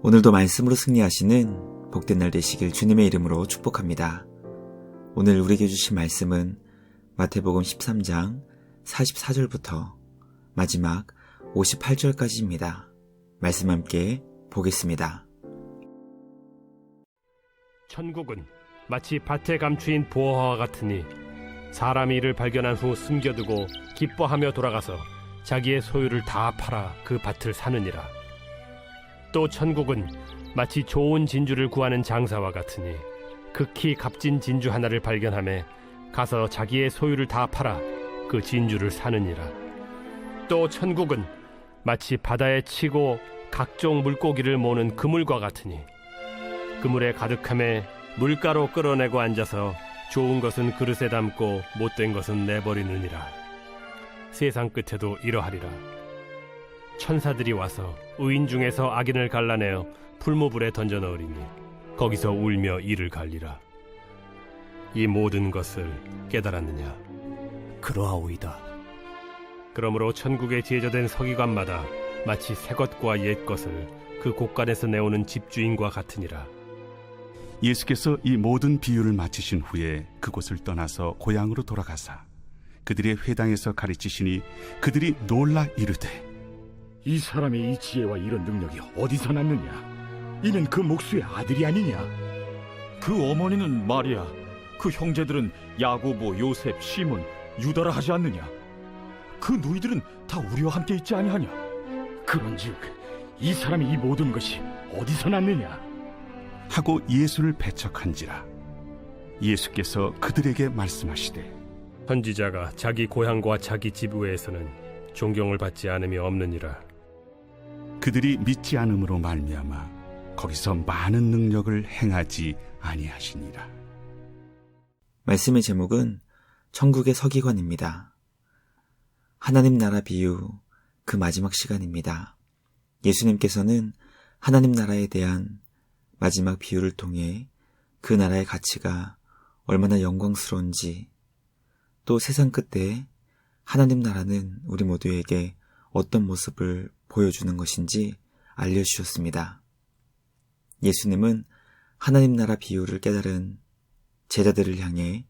오늘도 말씀으로 승리하시는 복된 날 되시길 주님의 이름으로 축복합니다. 오늘 우리에게 주신 말씀은 마태복음 13장 44절부터 마지막 58절까지입니다. 말씀 함께 보겠습니다. 천국은 마치 밭에 감추인 보화와 같으니 사람이 이를 발견한 후 숨겨두고 기뻐하며 돌아가서 자기의 소유를 다 팔아 그 밭을 사느니라. 또 천국은 마치 좋은 진주를 구하는 장사와 같으니 극히 값진 진주 하나를 발견하매 가서 자기의 소유를 다 팔아 그 진주를 사느니라. 또 천국은 마치 바다에 치고 각종 물고기를 모는 그물과 같으니 그물에 가득함에 물가로 끌어내고 앉아서 좋은 것은 그릇에 담고 못된 것은 내버리느니라. 세상 끝에도 이러하리라. 천사들이 와서 의인 중에서 악인을 갈라내어 풀무불에 던져 넣으리니 거기서 울며 이를 갈리라. 이 모든 것을 깨달았느냐? 그러하오이다. 그러므로 천국에 지어진 서기관마다 마치 새 것과 옛 것을 그 곳간에서 내오는 집주인과 같으니라. 예수께서 이 모든 비유를 마치신 후에 그곳을 떠나서 고향으로 돌아가사 그들의 회당에서 가르치시니 그들이 놀라 이르되, 이 사람의 이 지혜와 이런 능력이 어디서 났느냐? 이는 그 목수의 아들이 아니냐? 그 어머니는 마리아, 그 형제들은 야고보, 요셉, 시몬, 유다라 하지 않느냐? 그 누이들은 다 우리와 함께 있지 아니하냐? 그런즉 이 사람이 이 모든 것이 어디서 났느냐? 하고 예수를 배척한지라. 예수께서 그들에게 말씀하시되, 선지자가 자기 고향과 자기 집 외에서는 존경을 받지 않음이 없느니라. 그들이 믿지 않음으로 말미암아 거기서 많은 능력을 행하지 아니하시니라. 말씀의 제목은 천국의 서기관입니다. 하나님 나라 비유 그 마지막 시간입니다. 예수님께서는 하나님 나라에 대한 마지막 비유를 통해 그 나라의 가치가 얼마나 영광스러운지, 또 세상 끝에 하나님 나라는 우리 모두에게 어떤 모습을 보여주는 것인지 알려주셨습니다. 예수님은 하나님 나라 비유를 깨달은 제자들을 향해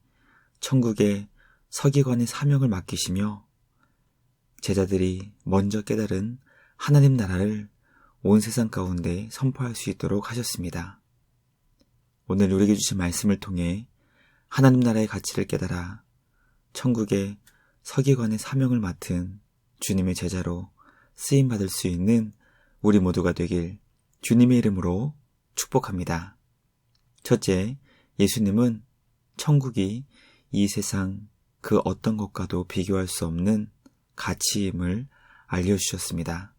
천국의 서기관의 사명을 맡기시며 제자들이 먼저 깨달은 하나님 나라를 온 세상 가운데 선포할 수 있도록 하셨습니다. 오늘 우리에게 주신 말씀을 통해 하나님 나라의 가치를 깨달아 천국의 서기관의 사명을 맡은 주님의 제자로 쓰임받을 수 있는 우리 모두가 되길 주님의 이름으로 축복합니다. 첫째, 예수님은 천국이 이 세상 그 어떤 것과도 비교할 수 없는 가치임을 알려주셨습니다.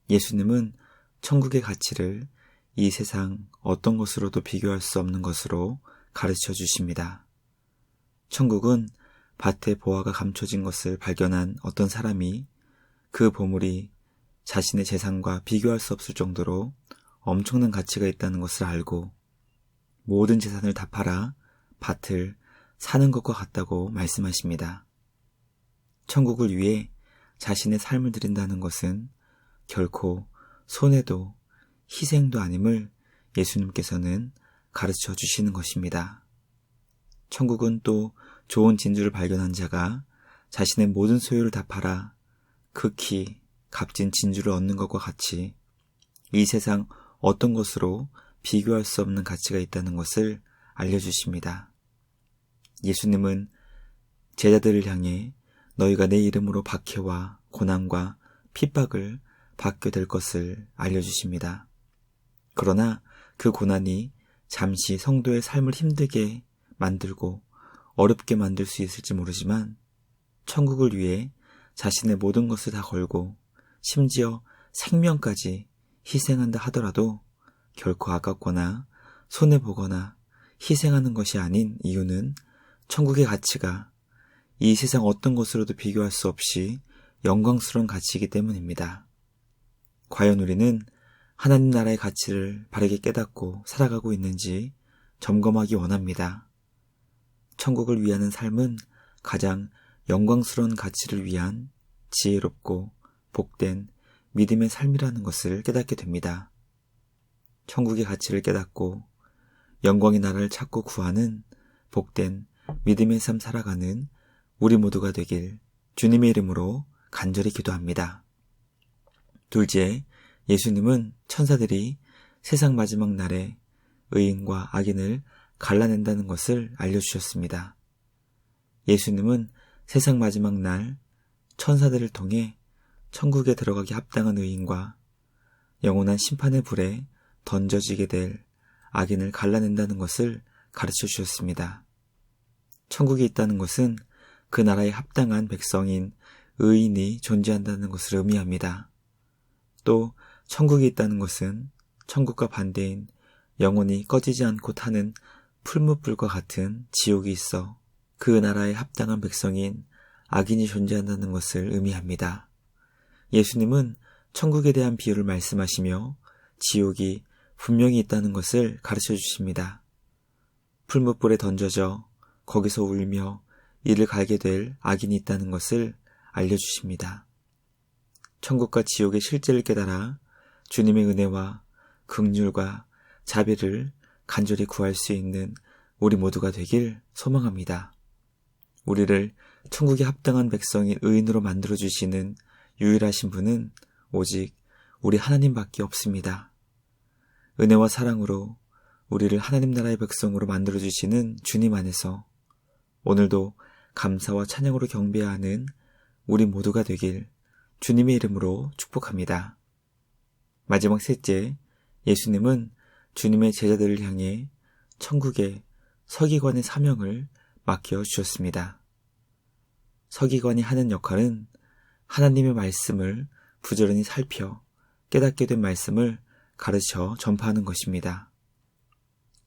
예수님은 천국의 가치를 이 세상 어떤 것으로도 비교할 수 없는 것으로 가르쳐 주십니다. 천국은 밭에 보화가 감춰진 것을 발견한 어떤 사람이 그 보물이 자신의 재산과 비교할 수 없을 정도로 엄청난 가치가 있다는 것을 알고 모든 재산을 다 팔아 밭을 사는 것과 같다고 말씀하십니다. 천국을 위해 자신의 삶을 드린다는 것은 결코 손해도 희생도 아님을 예수님께서는 가르쳐 주시는 것입니다. 천국은 또 좋은 진주를 발견한 자가 자신의 모든 소유를 다 팔아 극히 값진 진주를 얻는 것과 같이 이 세상 어떤 것으로 비교할 수 없는 가치가 있다는 것을 알려주십니다. 예수님은 제자들을 향해 너희가 내 이름으로 박해와 고난과 핍박을 받게 될 것을 알려주십니다. 그러나 그 고난이 잠시 성도의 삶을 힘들게 만들고 어렵게 만들 수 있을지 모르지만 천국을 위해 자신의 모든 것을 다 걸고 심지어 생명까지 희생한다 하더라도 결코 아깝거나 손해보거나 희생하는 것이 아닌 이유는 천국의 가치가 이 세상 어떤 것으로도 비교할 수 없이 영광스러운 가치이기 때문입니다. 과연 우리는 하나님 나라의 가치를 바르게 깨닫고 살아가고 있는지 점검하기 원합니다. 천국을 위하는 삶은 가장 영광스러운 가치를 위한 지혜롭고 복된 믿음의 삶이라는 것을 깨닫게 됩니다. 천국의 가치를 깨닫고 영광의 나라를 찾고 구하는 복된 믿음의 삶 살아가는 우리 모두가 되길 주님의 이름으로 간절히 기도합니다. 둘째, 예수님은 천사들이 세상 마지막 날에 의인과 악인을 갈라낸다는 것을 알려주셨습니다. 예수님은 세상 마지막 날 천사들을 통해 천국에 들어가기 합당한 의인과 영원한 심판의 불에 던져지게 될 악인을 갈라낸다는 것을 가르쳐 주셨습니다. 천국에 있다는 것은 그 나라에 합당한 백성인 의인이 존재한다는 것을 의미합니다. 또 천국에 있다는 것은 천국과 반대인 영원히 꺼지지 않고 타는 풀무불과 같은 지옥이 있어 그 나라에 합당한 백성인 악인이 존재한다는 것을 의미합니다. 예수님은 천국에 대한 비유를 말씀하시며 지옥이 분명히 있다는 것을 가르쳐 주십니다. 풀무불에 던져져 거기서 울며 이를 갈게 될 악인이 있다는 것을 알려주십니다. 천국과 지옥의 실제를 깨달아 주님의 은혜와 긍휼과 자비를 간절히 구할 수 있는 우리 모두가 되길 소망합니다. 우리를 천국에 합당한 백성인 의인으로 만들어주시는 유일하신 분은 오직 우리 하나님밖에 없습니다. 은혜와 사랑으로 우리를 하나님 나라의 백성으로 만들어주시는 주님 안에서 오늘도 감사와 찬양으로 경배하는 우리 모두가 되길 주님의 이름으로 축복합니다. 마지막 셋째, 예수님은 주님의 제자들을 향해 천국의 서기관의 사명을 맡겨주셨습니다. 서기관이 하는 역할은 하나님의 말씀을 부지런히 살펴 깨닫게 된 말씀을 가르쳐 전파하는 것입니다.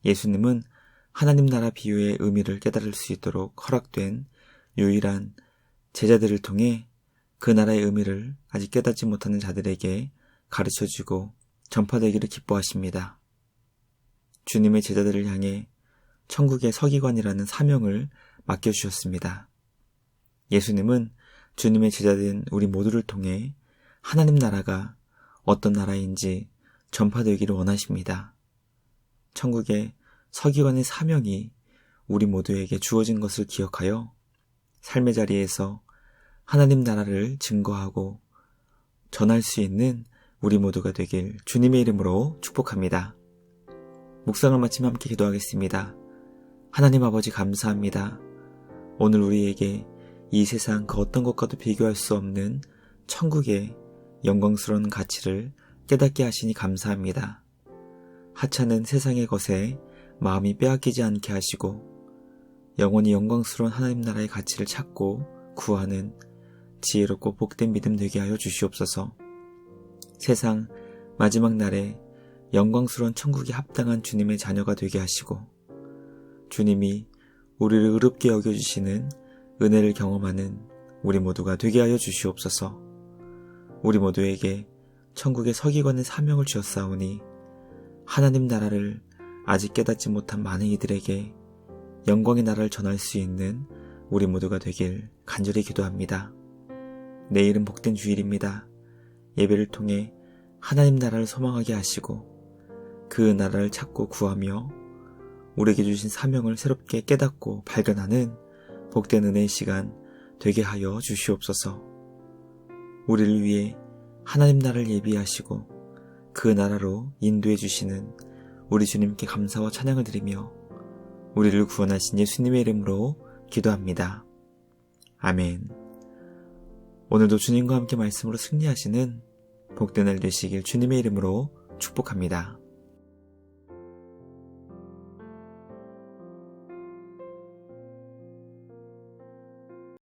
예수님은 하나님 나라 비유의 의미를 깨달을 수 있도록 허락된 유일한 제자들을 통해 그 나라의 의미를 아직 깨닫지 못하는 자들에게 가르쳐주고 전파되기를 기뻐하십니다. 주님의 제자들을 향해 천국의 서기관이라는 사명을 맡겨주셨습니다. 예수님은 주님의 제자된 우리 모두를 통해 하나님 나라가 어떤 나라인지 전파되기를 원하십니다. 천국의 서기관의 사명이 우리 모두에게 주어진 것을 기억하여 삶의 자리에서 하나님 나라를 증거하고 전할 수 있는 우리 모두가 되길 주님의 이름으로 축복합니다. 묵상을 마치며 함께 기도하겠습니다. 하나님 아버지 감사합니다. 오늘 우리에게 이 세상 그 어떤 것과도 비교할 수 없는 천국의 영광스러운 가치를 깨닫게 하시니 감사합니다. 하찮은 세상의 것에 마음이 빼앗기지 않게 하시고 영원히 영광스러운 하나님 나라의 가치를 찾고 구하는 지혜롭고 복된 믿음 되게 하여 주시옵소서. 세상 마지막 날에 영광스러운 천국에 합당한 주님의 자녀가 되게 하시고 주님이 우리를 의롭게 여겨주시는 은혜를 경험하는 우리 모두가 되게 하여 주시옵소서. 우리 모두에게 천국의 서기관의 사명을 주었사오니 하나님 나라를 아직 깨닫지 못한 많은 이들에게 영광의 나라를 전할 수 있는 우리 모두가 되길 간절히 기도합니다. 내일은 복된 주일입니다. 예배를 통해 하나님 나라를 소망하게 하시고 그 나라를 찾고 구하며 우리에게 주신 사명을 새롭게 깨닫고 발견하는 복된 은혜의 시간 되게 하여 주시옵소서. 우리를 위해 하나님 나라를 예비하시고 그 나라로 인도해 주시는 우리 주님께 감사와 찬양을 드리며 우리를 구원하신 예수님의 이름으로 기도합니다. 아멘. 오늘도 주님과 함께 말씀으로 승리하시는 복된 날 되시길 주님의 이름으로 축복합니다.